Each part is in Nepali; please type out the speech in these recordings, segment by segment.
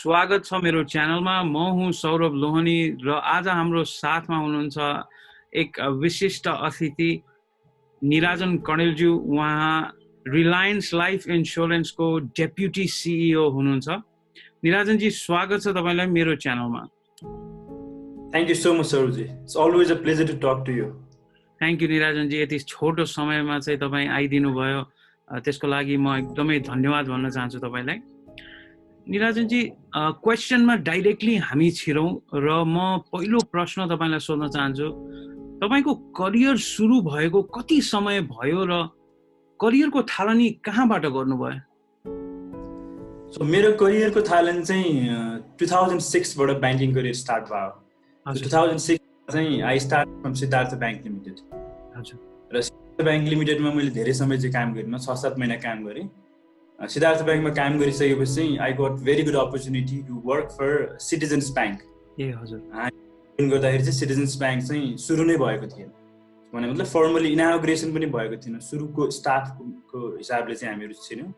स्वागत छ मेरो च्यानलमा। म हुँ सौरभ लोहनी र आज हाम्रो साथमा हुनुहुन्छ एक विशिष्ट अतिथि निराजन कणेलज्यू। उहाँ रिलायन्स लाइफ इन्स्योरेन्सको डेप्युटी सिइओ हुनुहुन्छ। निराजनजी, स्वागत छ तपाईलाई मेरो च्यानलमा। Thank you so much, Saurabji. It's always a pleasure to talk to you. Thank you Nirajanji, यति छोटो समयमा चाहिँ तपाईँ आइदिनु भयो, त्यसको लागि म एकदमै धन्यवाद भन्न चाहन्छु तपाईलाई। निराजनजी, क्वेसनमा डाइरेक्टली हामी छिरौँ र म पहिलो प्रश्न तपाईलाई सोध्न चाहन्छु। तपाईको करियर सुरु भएको कति समय भयो र करियरको थालनी कहाँबाट गर्नुभयो? So मेरो करियरको थालनी चाहिँ 2006 बाट बैंकिङ करियर स्टार्ट भयो। 2006 चाहिँ I start from Siddhartha bank limited. हजुर। र सिद्धार्थ बैंक लिमिटेडमा मैले धेरै समय चाहिँ काम गरिन, 6-7 महिना काम गरेँ। सिद्धार्थ बैंकमा काम गरिसकेपछि चाहिँ I got very good opportunity to work for Citizens Bank. ए हजुर। गर्दाखेरि चाहिँ सिटिजन्स बैंक चाहिँ सुरु नै भएको थिएन, भने मतलब फर्मली इनाग्रेसन पनि भएको थिएन। सुरुको स्टाफको हिसाबले चाहिँ हामीहरू थियौँ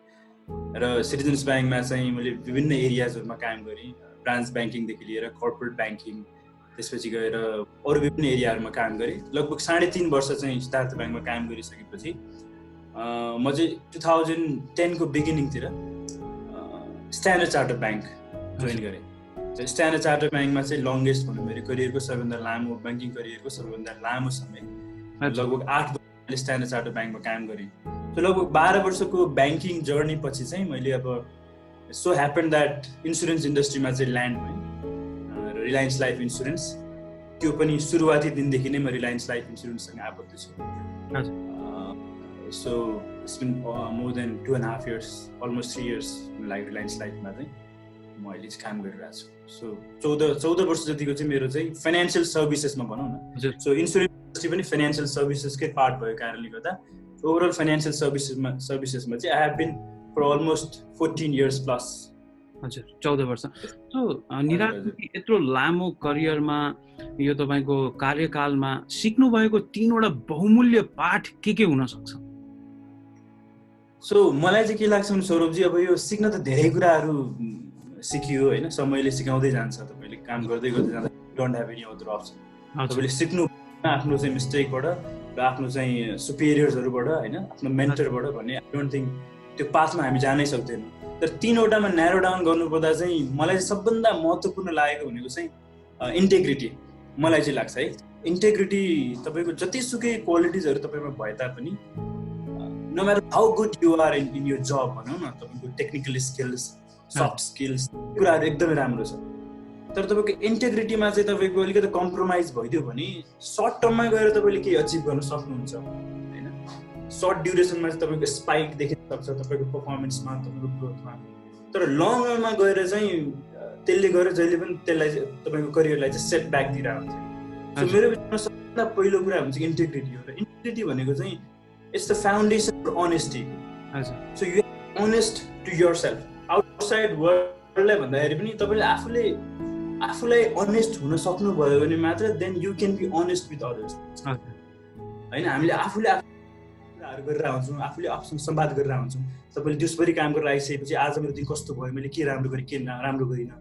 र सिटिजन्स बैंकमा चाहिँ मैले विभिन्न एरियाजहरूमा काम गरेँ। ब्रान्च बैंकिङदेखि लिएर कर्पोरेट बैंकिङ, त्यसपछि गएर अरू विभिन्न एरियाहरूमा काम गरेँ। लगभग 3.5 वर्ष चाहिँ सिद्धार्थ बैंकमा काम गरिसकेपछि म चाहिँ 2010 को बिगिनिङतिर स्ट्यान्डर्ड चार्टर्ड बैंक जोइन गरेँ। स्ट्यान्डर्ड चार्टर्ड बैंकमा चाहिँ लङ्गेस्ट भनौँ मेरो करियरको सबैभन्दा लामो बैंकिङ करियरको सबैभन्दा लामो समय लगभग 8 वर्ष स्ट्यान्डर्ड चार्टर्ड बैंकमा काम गरेँ। सो लगभग 12 वर्षको बैंकिङ जर्नी पछि चाहिँ मैले अब सो ह्यापन द्याट इन्सुरेन्स इन्डस्ट्रीमा चाहिँ ल्यान्ड भएँ। रिलायन्स लाइफ इन्सुरेन्स, त्यो पनि सुरुवाती दिनदेखि नै म रिलायन्स लाइफ इन्सुरेन्ससँग आबद्ध छु। So it's been more than 2.5 years, almost 3 years like Reliance लाइफमा चाहिँ म अहिले चाहिँ काम गरिरहेको छु। सो 14 वर्ष जतिको चाहिँ मेरो चाहिँ फाइनेन्सियल सर्भिसेसमा भनौँ न। सो इन्सुरेन्स इन्डस्ट्री पनि फाइनेन्सियल सर्भिसेसकै पार्ट भएको कारणले गर्दा ओभरअल फाइनेन्सियल सर्भिसेसमा चाहिँ I have been for almost 14 years plus. हजुर, 14 वर्ष। सो निराजनजी, यत्रो लामो करियरमा यो तपाईको कार्यकालमा सिक्नु भएको 3वटा बहुमूल्य पाठ के हुन सक्छ? सो मलाई चाहिँ के लाग्छ भने सौरभजी, अब यो सिक्न त धेरै कुराहरू सिकियो हैन, समयले सिकाउँदै जान्छ। तपाईले काम गर्दै जाँदा don't have any other option. तपाईले सिक्नु आफ्नो चाहिँ मिस्टेकबाट र आफ्नो चाहिँ सुपेरियर्सहरुबाट हैन, आफ्नो मेन्टरबाट भन्ने आई डोन्ट थिंक त्यो पाथमा हामी जानै सक्दैनौँ। तर 3वटामा न्यारो डाउन गर्नुपर्दा चाहिँ मलाई सबभन्दा महत्त्वपूर्ण लागेको भनेको चाहिँ इन्टेग्रिटी मलाई चाहिँ लाग्छ है। इन्टेग्रिटी तपाईको जतिसुकै क्वालिटिजहरु तपाईमा भए तापनि, no matter how good you are in your job भनौँ न, तपाईको टेक्निकल स्किल्स, सफ्ट स्किल्स, कुराहरू एकदमै राम्रो छ। तर तपाईको इन्टेग्रिटीमा चाहिँ तपाईको अलिकति कम्प्रोमाइज भइदियो भने सर्ट टर्ममा गएर तपाईले के अचिभ गर्न सक्नुहुन्छ हैन। सर्ट ड्युरेसनमा चाहिँ तपाईको स्पाइक देखिन सक्छ तपाईको परफर्मेन्समा, तपाईको ग्रोथमा। तर लङ रनमा गएर चाहिँ त्यसले गएर जहिले पनि त्यसलाई तपाईको करियरलाई चाहिँ सेटब्याक दिइरहेको हुन्छ। सो मेरो विचारमा सबभन्दा पहिलो कुरा हुन्छ इन्टेग्रिटी हो। र इन्टेग्रिटी भनेको चाहिँ it's the foundation for honesty. So you are honest to yourself. Outside वर्ल्डलाई भन्दाखेरि पनि तपाईले आफूलाई अनेस्ट हुन सक्नुभयो भने मात्र then you can be honest with others हैन। हामीले आफूले कुराहरू गरेर हुन्छौँ, आफूले आफूसँग संवाद गरेर हुन्छौँ। तपाईँले दिउँसभरि काम गरेर आइसकेपछि आज मेरो दिन कस्तो भयो, मैले के राम्रो गरेँ, के राम्रो गरिनँ,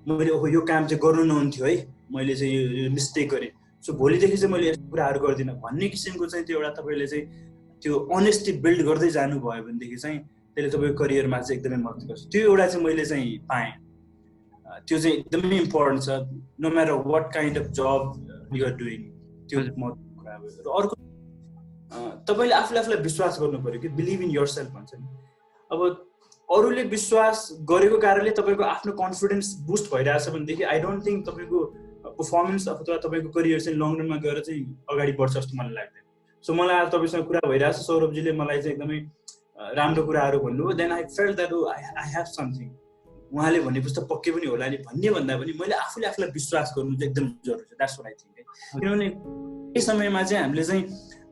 मैले यो काम चाहिँ गर्नु नहुन्थ्यो है, मैले चाहिँ यो मिस्टेक गरेँ, सो भोलिदेखि चाहिँ मैले यस्तो कुराहरू गर्दिनँ भन्ने किसिमको चाहिँ त्यो एउटा तपाईँले चाहिँ त्यो अनेस्टी बिल्ड गर्दै जानुभयो भनेदेखि चाहिँ त्यसले तपाईँको करियरमा चाहिँ एकदमै मद्दत गर्छ। त्यो एउटा चाहिँ मैले चाहिँ पाएँ, त्यो चाहिँ एकदमै इम्पोर्टेन्ट छ। No matter what kind of job you are doing, त्यो महत्त्वपूर्ण कुरा हो। र अर्को तपाईले आफूलाई विश्वास गर्नु पर्यो कि बिलिभ इन योरसेल्फ भन्छ नि। अब अरूले विश्वास गरेको कारणले तपाईको आफ्नो कन्फिडेन्स बुस्ट भइरहेछ भनेदेखि आई डोन्ट थिंक तपाईको परफर्मेन्स अथवा तपाईको करियर चाहिँ लङ रनमा गएर चाहिँ अगाडि बढ्छ जस्तो मलाई लाग्दैन। सो मलाई आज तपाईसँग कुरा भइरहेछ, सौरभजीले मलाई चाहिँ एकदमै राम्रो कुराहरू भन्नुभयो। Then I felt that I have something, उहाँले भनेपछि त पक्कै पनि होला नि भन्ने भन्दा पनि मैले आफूलाई विश्वास गर्नु चाहिँ एकदम जरुरी छ। That's what I think. किनभने यही समयमा चाहिँ हामीले चाहिँ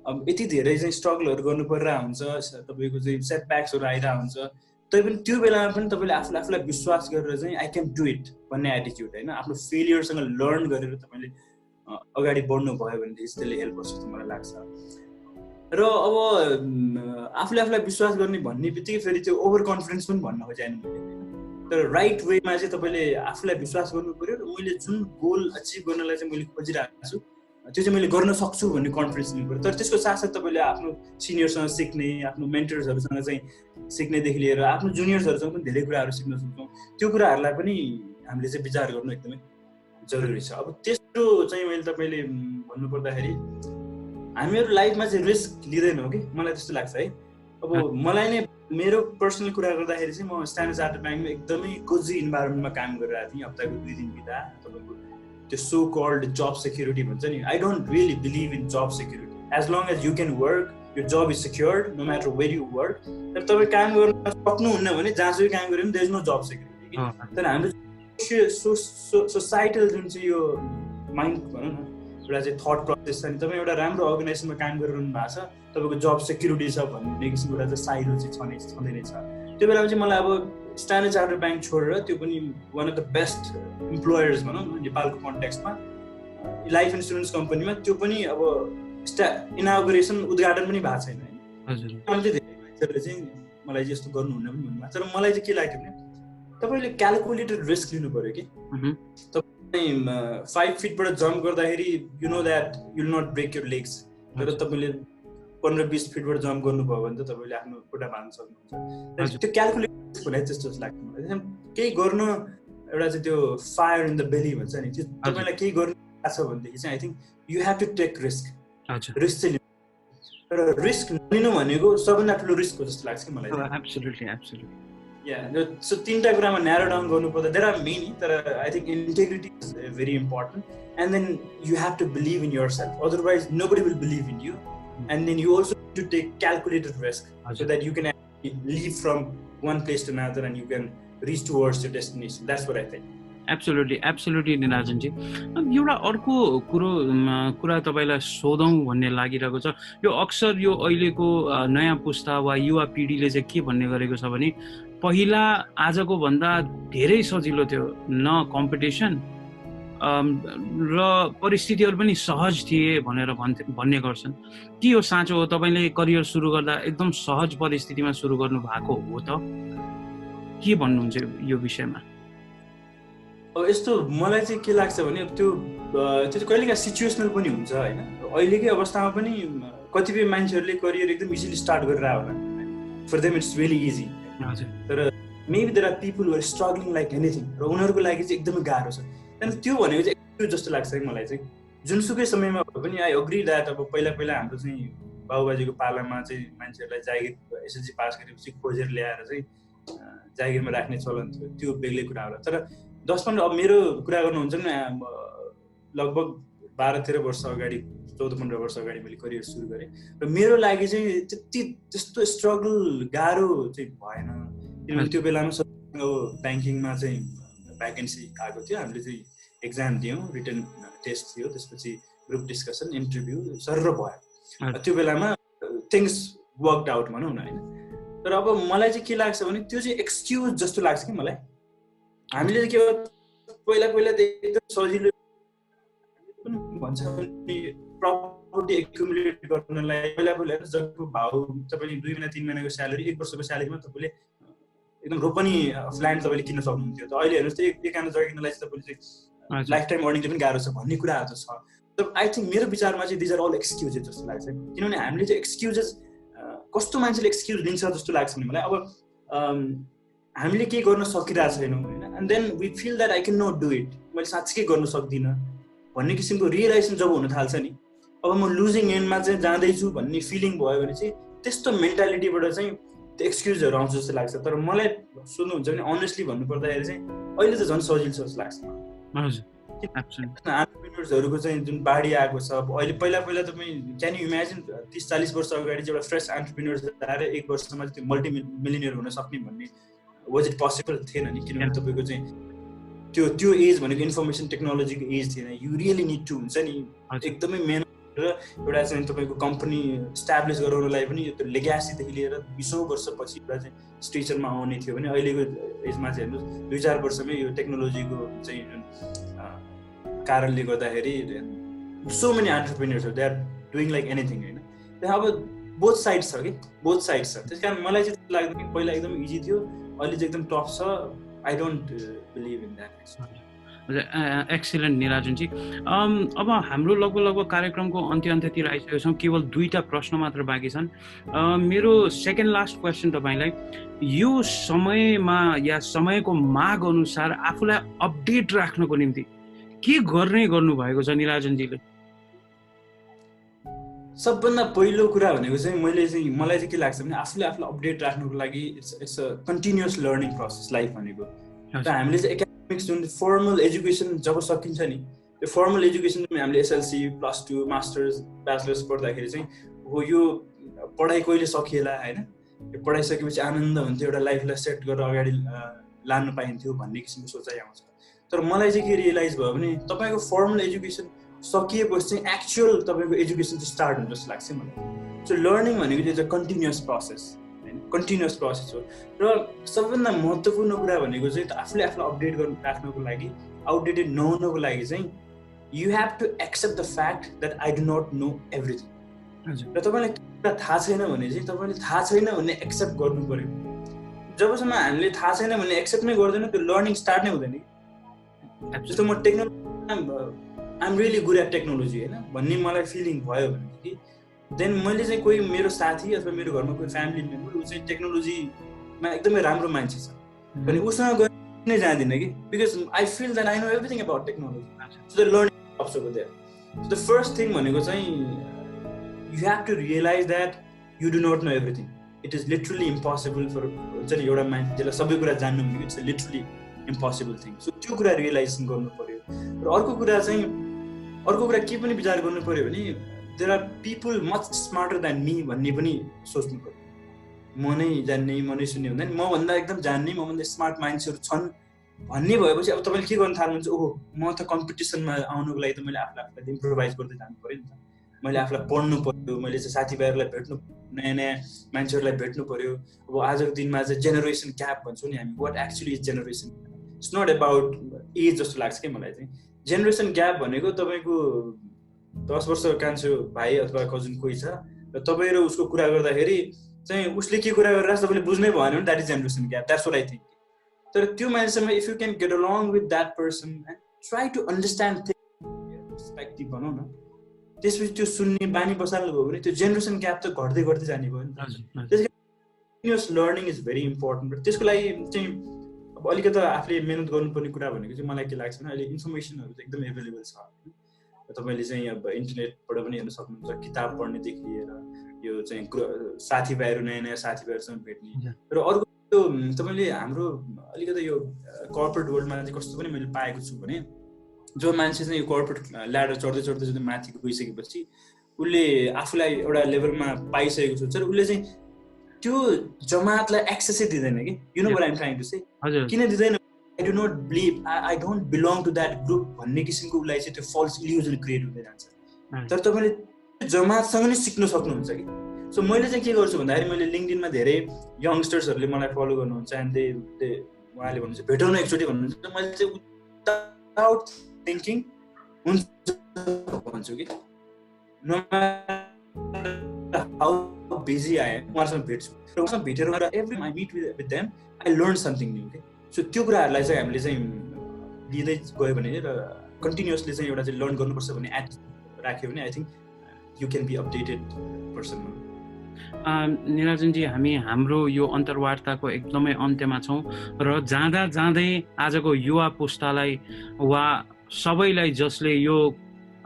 अब यति धेरै चाहिँ स्ट्रगलहरू गर्नु परिरहेको हुन्छ, तपाईको चाहिँ सेटब्याक्सहरू आइरहेको हुन्छ। तैपनि त्यो बेलामा पनि तपाईले आफूलाई विश्वास गरेर चाहिँ आई क्यान डु इट भन्ने एटिट्युड हैन, आफ्नो फेलियरसँग लर्न गरेर तपाईले अगाडि बढ्नु भयो भने त्यसले हेल्प गर्छ जस्तो मलाई लाग्छ। र अब आफूलाई विश्वास गर्ने भन्ने बित्तिकै फेरि त्यो ओभर कन्फिडेन्स पनि भन्न खोजेन मैले। तर राइट वेमा चाहिँ तपाईँले आफूलाई विश्वास गर्नु पर्यो र मैले जुन गोल अचिभ गर्नलाई चाहिँ मैले खोजिरहेको छु त्यो चाहिँ मैले गर्न सक्छु भन्ने कन्फिडेन्स लिनु पर्यो। तर त्यसको साथसाथ तपाईँले आफ्नो सिनियरसँग सिक्ने, आफ्नो मेन्टर्सहरूसँग चाहिँ सिक्नेदेखि लिएर आफ्नो जुनियर्सहरूसँग पनि धेरै कुराहरू सिक्न सक्छौँ। त्यो कुराहरूलाई पनि हामीले चाहिँ विचार गर्नु एकदमै जरुरी छ। अब तेस्रो चाहिँ मैले तपाईँले भन्नुपर्दाखेरि हामीहरू लाइफमा चाहिँ रिस्क लिँदैनौँ कि, मलाई त्यस्तो लाग्छ है। अब मलाई नै मेरो पर्सनल कुरा गर्दाखेरि चाहिँ म स्ट्यान्डर्ड चार्टर्ड ब्याङ्कमा एकदमै कोजी इन्भाइरोमेन्टमा काम गरिरहेको थिएँ। हप्ताको 2 दिन बिदा तपाईँको त्यो सो कल्ड जब सेक्युरिटी भन्छ नि, I don't really believe in job security. As long as you can work, your job is secured no matter where you work. तर तपाईँ काम गर्न सक्नुहुन्न भने जहाँसुकै काम गरे पनि there is no job security. तर हाम्रो सोसाइटल जुन चाहिँ यो माइन्ड भनौँ न, एउटा चाहिँ थट प्रोसेस छ नि, तपाईँ एउटा राम्रो अर्गनाइजेसनमा काम गरिरहनु भएको छ, तपाईँको जब सेक्युरिटी छ भन्ने किसिमको एउटा चाहिँ साइलो चाहिँ छँदै नै छ। त्यो बेलामा चाहिँ मलाई अब स्ट्यान्डर्ड चार्टर्ड ब्याङ्क छोडेर त्यो पनि one of the best employers भनौँ न नेपालको कन्टेक्स्टमा लाइफ इन्सुरेन्स कम्पनीमा, त्यो पनि अब इनागुरेसन उद्घाटन पनि भएको छैन होइन। धेरै मान्छेहरूले चाहिँ मलाई चाहिँ यस्तो गर्नुहुन्न पनि भन्नुभएको छ। तर मलाई चाहिँ के लाग्यो भने तपाईँले क्यालकुलेटेड रिस्क लिनु पऱ्यो कि। तपाईँ 5 फिटबाट जम्प गर्दाखेरि you know that you'll not break your legs. तर तपाईँले 15-20 फिटबाट जम्प गर्नुभयो भने त तपाईँले आफ्नो खुट्टा भाँच्न सक्नुहुन्छ। त्यो क्यालकुलेटेड भने त्यस्तो लाग्छ मलाई। केही गर्न एउटा चाहिँ त्यो फायर इन द बेली भन्छ नि, त्यो तपाईँलाई केही गर्नु छ भनेदेखि चाहिँ I think you have to take risk. Risk चाहिँ लिनु, तर रिस्क लिनु भनेको सबभन्दा ठुलो रिस्क हो जस्तो लाग्छ कि मलाई। एब्सोल्युटली एब्सोल्युटली या सो 3टा कुरामा न्यारो डाउन गर्नुपर्दा देयर आर मेनी, तर I think integrity is very important and then you have to believe in yourself, otherwise nobody will believe in you and then you also to take calculated risk so that you can leave from one place to another and you can reach towards your destination. That's what I think. Absolutely Nirajanji. एउटा अर्को कुरा तपाईँलाई सोधौँ भन्ने लागिरहेको छ। यो अक्सर यो अहिलेको नयाँ पुस्ता वा युवा पिँढीले चाहिँ के भन्ने गरेको छ भने पहिला आजको भन्दा धेरै सजिलो थियो, न कम्पिटिसन र परिस्थितिहरू पनि सहज थिए भनेर भन्ने गर्छन्। के यो साँचो हो? तपाईँले करियर सुरु गर्दा एकदम सहज परिस्थितिमा सुरु गर्नु भएको हो त? के भन्नुहुन्छ यो विषयमा? अब यस्तो मलाई चाहिँ के लाग्छ भने त्यो कहिलेकाहीँ सिचुएसनल पनि हुन्छ होइन। अहिलेकै अवस्थामा पनि कतिपय मान्छेहरूले करियर एकदम इजिली स्टार्ट गरेर होला, for them it's really easy. तर maybe there are people who are struggling like anything, र उनीहरूको लागि चाहिँ एकदमै गाह्रो छ। त्यहाँदेखि त्यो भनेको चाहिँ एक्सक्युज जस्तो लाग्छ कि मलाई चाहिँ। जुनसुकै समयमा भए पनि आई अग्री द्याट अब पहिला हाम्रो चाहिँ बाबुबाजेको पालामा चाहिँ मान्छेहरूलाई जागिर एसएलसी पास गरेपछि खोजेर ल्याएर चाहिँ जागिरमा राख्ने चलन थियो, त्यो बेग्लै कुरा होला। तर 10-15 अब मेरो कुरा गर्नुहुन्छ भने लगभग 12-13 वर्ष अगाडि, 14-15 वर्ष अगाडि मैले करियर सुरु गरेँ र मेरो लागि चाहिँ त्यस्तो स्ट्रगल गाह्रो चाहिँ भएन, किनभने त्यो बेलामा अब ब्याङ्किङमा चाहिँ भ्याकेन्सी आएको थियो, हामीले चाहिँ एक्जाम दियौँ, रिटन टेस्ट थियो, त्यसपछि ग्रुप डिस्कसन, इन्टरभ्यू सरर भयो। त्यो बेलामा थिङ्स वर्कड आउट भनौँ न होइन। तर अब मलाई चाहिँ के लाग्छ भने त्यो चाहिँ एक्सक्युज जस्तो लाग्छ कि मलाई। हामीले चाहिँ के पहिला त एकदम सजिलो भन्छ भने प्रपर्टी एक्युमुलेट गर्नलाई पहिला जबको भाउ तपाईँले 2 महिना 3 महिनाको स्यालेरी, 1 वर्षको स्यालेरीमा तपाईँले एकदम रोपनी ल्यान्ड तपाईँले किन्न सक्नुहुन्थ्यो। त अहिले हेर्नुहोस् त एक आना जग्गा किन्नलाई चाहिँ तपाईँले चाहिँ लाइफ टाइम अर्निङ पनि गाह्रो छ भन्ने कुराहरू त छ। तर आई थिङ्क मेरो विचारमा चाहिँ दिज आर अल एक्सक्युजेस जस्तो लाग्छ, किनभने हामीले चाहिँ एक्सक्युजेस कस्तो मान्छेले एक्सक्युज लिन्छ जस्तो लाग्छ भने मलाई। अब हामीले केही गर्न सकिरहेको छैनौँ होइन, and then we feel that I can not do it, मैले साँच्चै गर्न सक्दिनँ भन्ने किसिमको रियलाइजेसन जब हुन थाल्छ नि, अब म लुजिङ एन्डमा चाहिँ जाँदैछु भन्ने फिलिङ भयो भने चाहिँ त्यस्तो मेन्टालिटीबाट चाहिँ त्यो एक्सक्युजहरू आउँछ जस्तो लाग्छ। तर मलाई सोध्नुहुन्छ भने अनेस्टली भन्नुपर्दाखेरि चाहिँ अहिले त झन् सजिलो छ जस्तो लाग्छ। एन्टरप्रेन्योर्सहरूको चाहिँ जुन बाढी आएको छ अहिले, पहिला तपाईँ क्यान यु इमेजिन 30-40 वर्ष अगाडि चाहिँ एउटा फ्रेस एन्टरप्रेन्योर्स आएर 1 वर्षमा चाहिँ त्यो मल्टी मिलियनियर हुन सक्ने भन्ने वाज इट पोसिबल थिएन नि, किनभने तपाईँको चाहिँ त्यो एज भनेको इन्फर्मेसन टेक्नोलोजीको एज थिएन। यु रियली निड टु हुन्छ नि एकदमै मेहनत र एउटा चाहिँ तपाईँको कम्पनी इस्टाब्लिस गराउनलाई पनि त्यो लेग्यासीदेखि लिएर 20औं वर्षपछि एउटा चाहिँ स्टेचरमा आउने थियो भने अहिलेको एजमा चाहिँ हेर्नुहोस् 2-4 वर्षमै यो टेक्नोलोजीको चाहिँ जुन कारणले गर्दाखेरि so many entrepreneurs they are doing like anything होइन। त्यहाँ अब बोथ साइड्स छ कि, बोथ साइड्स छ। त्यस कारण मलाई चाहिँ लाग्दैन कि पहिला एकदम इजी थियो, अहिले चाहिँ एकदम टफ छ। I don't believe in that. Excellent Nirajanji. अब हाम्रो लगभग कार्यक्रमको अन्त्यतिर आइसकेको छौँ। केवल 2टा प्रश्न मात्र बाँकी छन्। मेरो सेकेन्ड लास्ट क्वेसन तपाईँलाई, यो समयमा या समयको माग अनुसार आफूलाई अपडेट राख्नको निम्ति के गर्नुभएको छ निराजनजीले? सबभन्दा पहिलो कुरा भनेको चाहिँ मलाई चाहिँ के लाग्छ भने आफूले आफूलाई अपडेट राख्नुको लागि it's a continuous learning process life भनेको। र हामीले चाहिँ एकाडेमिक्स जुन फर्मल एजुकेसन जब सकिन्छ नि, त्यो फर्मल एजुकेसन हामीले एसएलसी +2 मास्टर्स ब्याचलर्स पढ्दाखेरि चाहिँ हो यो पढाइ कहिले सकिएला होइन, यो पढाइसकेपछि आनन्द हुन्थ्यो, एउटा लाइफलाई सेट गरेर अगाडि लानु पाइन्थ्यो भन्ने किसिमको सोचाइ आउँछ। तर मलाई चाहिँ के रियलाइज भयो भने तपाईँको फर्मल एजुकेसन सकिएपछि चाहिँ एक्चुअल तपाईँको एजुकेसन चाहिँ स्टार्ट हुन्छ जस्तो लाग्छ मलाई। सो लर्निङ भनेको चाहिँ एउटा कन्टिन्युअस प्रोसेस होइन, कन्टिन्युअस प्रोसेस हो। र सबभन्दा महत्त्वपूर्ण कुरा भनेको चाहिँ आफूले आफूलाई अपडेट राख्नको लागि, आउटडेटेड नहुनको लागि चाहिँ you have to accept the fact that I do not know everything. र तपाईँलाई कुरा थाहा छैन भने चाहिँ तपाईँले थाहा छैन भन्ने एक्सेप्ट गर्नु पऱ्यो। जबसम्म हामीले थाहा छैन भन्ने एक्सेप्ट नै गर्दैन त्यो लर्निङ स्टार्ट नै हुँदैन। जस्तो म technology I'm really good at technology होइन भन्ने मलाई फिलिङ भयो भनेदेखि देन मैले चाहिँ कोही मेरो साथी अथवा मेरो घरमा कोही फ्यामिली मेम्बर ऊ चाहिँ टेक्नोलोजीमा एकदमै राम्रो मान्छे छ भने उसँग गएर नै जाँदिनँ कि, because I feel that I know everything about technology. So the learning ups over there. So the first thing भनेको चाहिँ you have to realise that you do not know everything. It is literally impossible for हुन्छ नि एउटा मान्छे जसलाई सबै कुरा जान्नु भनेको it's a literally impossible thing. So त्यो कुरा रियलाइजेसन गर्नु पऱ्यो। र अर्को कुरा के पनि विचार गर्नु पऱ्यो भने there are people much smarter than me भन्ने पनि सोच्नु पऱ्यो। म नै जान्ने, म नै सुन्ने हुँदैन, मभन्दा एकदम जान्ने, मभन्दा स्मार्ट मान्छेहरू छन् भन्ने भएपछि अब तपाईँले के गर्नु थाल्नुहुन्छ, ओहो म त कम्पिटिसनमा आउनुको लागि त मैले आफूलाई इम्प्रोभाइज गर्दै जानु पऱ्यो नि त, मैले आफूलाई पढ्नु पऱ्यो, मैले चाहिँ साथीभाइहरूलाई भेट्नु, नयाँ नयाँ मान्छेहरूलाई भेट्नु पऱ्यो। अब आजको दिनमा चाहिँ जेनेरेसन ग्याप भन्छौँ नि हामी, what actually is generation, it's not about age जस्तो लाग्छ कि मलाई चाहिँ। जेनेरेसन ग्याप भनेको तपाईँको 10 वर्ष कान्छो भाइ अथवा कजन कोही छ र तपाईँ र उसको कुरा गर्दाखेरि चाहिँ उसले के कुरा गरिरहेको छ तपाईँले बुझ्नै भएन भने that is generation gap, that's what I think. तर त्यो मान्छेसँग if you can get along with that person and try to understand perspective भनौँ न, त्यसपछि त्यो सुन्ने बानी बसाल्नु भयो भने त्यो जेनेरेसन ग्याप त घट्दै जाने भयो नि त। त्यसै continuous learning is very important. र त्यसको लागि चाहिँ अब अलिकति आफूले मेहनत गर्नुपर्ने कुरा भनेको चाहिँ मलाई के लाग्छ भने अहिले इन्फर्मेसनहरू चाहिँ एकदम एभाइलेबल छ। तपाईँले चाहिँ अब इन्टरनेटबाट पनि हेर्न सक्नुहुन्छ, किताब पढ्नेदेखि लिएर यो चाहिँ साथीभाइहरू नयाँ नयाँ साथीभाइहरूसँग भेट्ने। र अर्को त्यो तपाईँले हाम्रो अलिकति यो कर्पोरेट वर्ल्डमा चाहिँ कस्तो पनि मैले पाएको छु भने जो मान्छे चाहिँ यो कर्पोरेट ल्याडर चढ्दै जति माथि गइसकेपछि उसले आफूलाई एउटा लेभलमा पाइसकेको छ र उसले चाहिँ त्यो जमातलाई एक्सेसै दिँदैन कि, you know what I am trying to say. किन दिँदैन? I do not believe, I don't belong to that group भन्ने किसिमको उसलाई चाहिँ त्यो फल्स इल्युजन क्रिएट हुँदै जान्छ। तर तपाईँले जमातसँग नै सिक्न सक्नुहुन्छ कि। सो मैले चाहिँ के गर्छु भन्दाखेरि मैले लिङ्कडिनमा धेरै यङ्गस्टर्सहरूले मलाई फलो गर्नुहुन्छ एन्ड उहाँले भन्नुहुन्छ भेटौँ न एकचोटि भन्नुहुन्छ, मैले चाहिँ विदाउट थिङ्किङ हुन्छ भन्छु कि नो हाउ बिजी आए उहाँहरूसँग भेट्छु र उहाँसँग भेटेर every I meet with them I learn something new के। सो त्यो कुराहरूलाई चाहिँ हामीले चाहिँ लिँदै गयो भने र कन्टिन्युअसली चाहिँ एउटा चाहिँ लर्न गर्नुपर्छ भन्ने एटिट्युड राख्यो भने I think you can be updated person. Nirajanji, हामी हाम्रो यो अन्तर्वार्ताको एकदमै अन्त्यमा छौँ र जाँदै आजको युवा पुस्तालाई वा सबैलाई जसले यो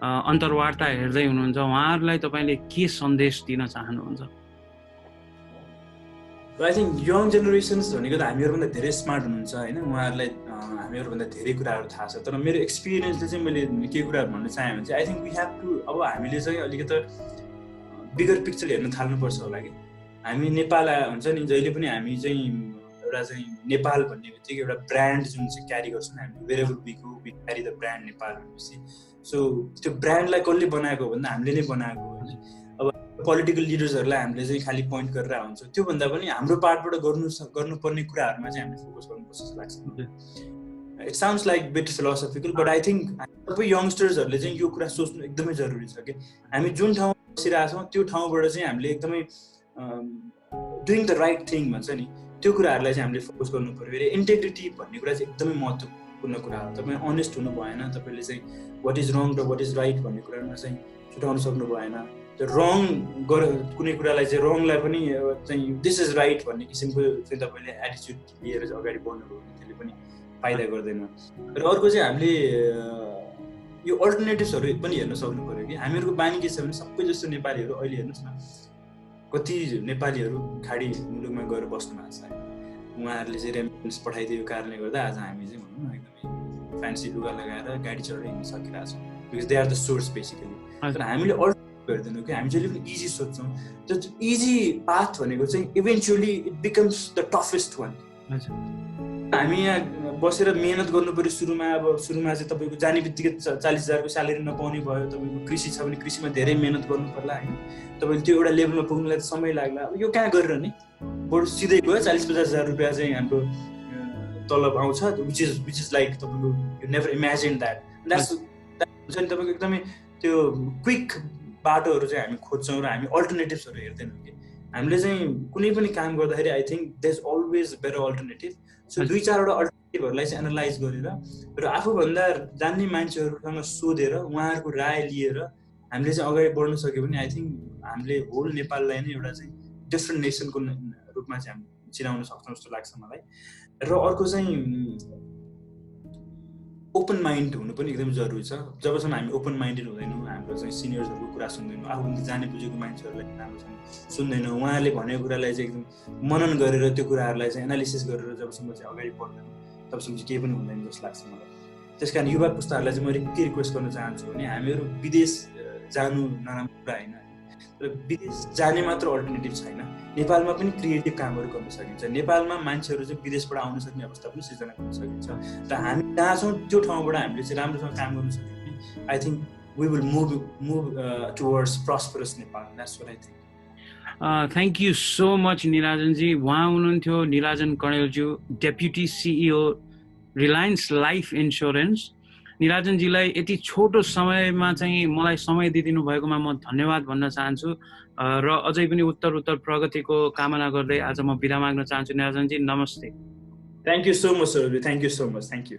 अन्तर्वार्ता हेर्दै हुनुहुन्छ उहाँहरूलाई तपाईँले के सन्देश दिन चाहनुहुन्छ? आई थिङ्क यङ जेनेरेसन्स भनेको त हामीहरूभन्दा धेरै स्मार्ट हुनुहुन्छ होइन, उहाँहरूलाई हामीहरूभन्दा धेरै कुराहरू थाहा छ। तर मेरो एक्सपिरियन्सले चाहिँ मैले के कुराहरू भन्न चाहेँ भने चाहिँ I think we have to, अब हामीले चाहिँ अलिकति बिगर पिक्चर हेर्न थाल्नुपर्छ होला कि। हामी नेपाल हुन्छ नि, जहिले पनि हामी चाहिँ एउटा चाहिँ नेपाल भन्ने बित्तिकै एउटा ब्रान्ड जुन चाहिँ क्यारी गर्छौँ हामी, wherever we go we carry the brand Nepal भनेपछि। सो त्यो ब्रान्डलाई कसले बनाएको भन्दा हामीले नै बनाएको हो। अब पोलिटिकल लिडर्सहरूलाई हामीले चाहिँ खालि पोइन्ट गरेर हुन्छ, त्योभन्दा पनि हाम्रो पार्टबाट गर्नुपर्ने कुराहरूमा चाहिँ हामीले फोकस गर्नुपर्छ जस्तो लाग्छ। It sounds like beet philosophical but I think सबै यङ्गस्टर्सहरूले चाहिँ यो कुरा सोच्नु एकदमै जरुरी छ कि हामी जुन ठाउँमा बसिरहेको छौँ त्यो ठाउँबाट चाहिँ हामीले एकदमै डुइङ द राइट थिङ भन्छ नि, त्यो कुराहरूलाई चाहिँ हामीले फोकस गर्नु पर्यो। इन्टेग्रिटी भन्ने कुरा चाहिँ एकदमै महत्त्वपूर्ण कुरा हो। तपाईँ अनेस्ट हुनु भएन, तपाईँले चाहिँ वाट इज रङ र वाट इज राइट भन्ने कुरामा चाहिँ छुटाउन सक्नु भएन। त्यो रङ कुनै कुरालाई चाहिँ रङलाई पनि चाहिँ दिस इज राइट भन्ने किसिमको चाहिँ तपाईँले एटिच्युड लिएर चाहिँ अगाडि बढ्नुभयो भने त्यसले पनि फाइदा गर्दैन। र अर्को चाहिँ हामीले यो अल्टरनेटिभ्सहरू पनि हेर्न सक्नु पऱ्यो कि हामीहरूको बानी के छ भने सबै जस्तो नेपालीहरू अहिले हेर्नुहोस् न, कति नेपालीहरू खाडी मुलुकमा गएर बस्नु भएको छ। उहाँहरूले चाहिँ रेमिटेन्स पठाइदिएको कारणले गर्दा आज हामी चाहिँ भनौँ न एकदमै फ्यान्सी लुगा लगाएर गाडी चढेर हिँड्न सकिरहेको छौँ, because they are the source basically. तर हामीले अल्टरनेटिभ हेर्दैनौँ कि हामी जहिले पनि इजी सोध्छौँ। त्यो इजी पाथ भनेको चाहिँ eventually it becomes the toughest one. हामी यहाँ बसेर मेहनत गर्नु पऱ्यो सुरुमा। अब सुरुमा चाहिँ तपाईँको जाने बित्तिकै 40,000को स्यालेरी नपाउने भयो। तपाईँको कृषि छ भने कृषिमा धेरै मेहनत गर्नु पर्ला होइन। तपाईँले त्यो एउटा लेभलमा पुग्नुलाई त समय लाग्ला। अब यो कहाँ गरिरहने, बरु सिधै गयो 40-50,000 रुपियाँ चाहिँ हाम्रो तलब आउँछ, विच इज लाइक तपाईँको यु नेभर इमेजिन द्याट हुन्छ नि। तपाईँको एकदमै त्यो क्विक बाटोहरू चाहिँ हामी खोज्छौँ र हामी अल्टरनेटिभ्सहरू हेर्दैनौँ कि हामीले चाहिँ कुनै पनि काम गर्दाखेरि I think there is always better alternative. So 2-4वटा अल्टरनेटिभहरूलाई चाहिँ एनालाइज गरेर र आफूभन्दा जान्ने मान्छेहरूसँग सोधेर उहाँहरूको राय लिएर हामीले चाहिँ अगाडि बढ्न सक्यो भने आई थिङ्क हामीले होल नेपाललाई नै एउटा चाहिँ डिफ्रेन्ट नेसनको रूपमा चाहिँ हामी चिनाउन सक्छौँ जस्तो लाग्छ मलाई। र अर्को चाहिँ ओपन माइन्ड हुनु पनि एकदम जरुरी छ। जबसम्म हामी ओपन माइन्डेड हुँदैनौँ, हाम्रो चाहिँ सिनियर्सहरूको कुरा सुन्दैनौँ, आफूभन्दा जाने बुझेको मान्छेहरूलाई राम्रोसँग सुन्दैनौँ, उहाँहरूले भनेको कुरालाई चाहिँ एकदम मनन गरेर त्यो कुराहरूलाई चाहिँ एनालिसिस गरेर जबसम्म चाहिँ अगाडि बढ्दैनौँ तबसम्म चाहिँ केही पनि हुँदैन जस्तो लाग्छ मलाई। त्यस कारण युवा पुस्ताहरूलाई चाहिँ मैले के रिक्वेस्ट गर्न चाहन्छु भने हामीहरू विदेश जानु नराम्रो कुरा होइन, तर विदेश जाने मात्र अल्टरनेटिभ छैन। नेपालमा पनि क्रिएटिभ कामहरू गर्न सकिन्छ। नेपालमा मान्छेहरू चाहिँ विदेशबाट आउन सक्ने अवस्था पनि सिर्जना गर्न सकिन्छ। र हामी जहाँ छौँ त्यो ठाउँबाट हामीले चाहिँ राम्रोसँग काम गर्न सक्यो भने I think we will move towards prosperous Nepal. That's what I think. Thank you so much Nirajanji. उहाँ हुनुहुन्थ्यो निराजन कणेलज्यू, deputy CEO Reliance life insurance. निराजनजीलाई यति छोटो समयमा चाहिँ मलाई समय दिइदिनु भएकोमा म धन्यवाद भन्न चाहन्छु र अझै पनि उत्तर प्रगतिको कामना गर्दै आज म बिदा माग्न चाहन्छु। निराजनजी नमस्ते। Thank you so much sir, thank you so much, thank you.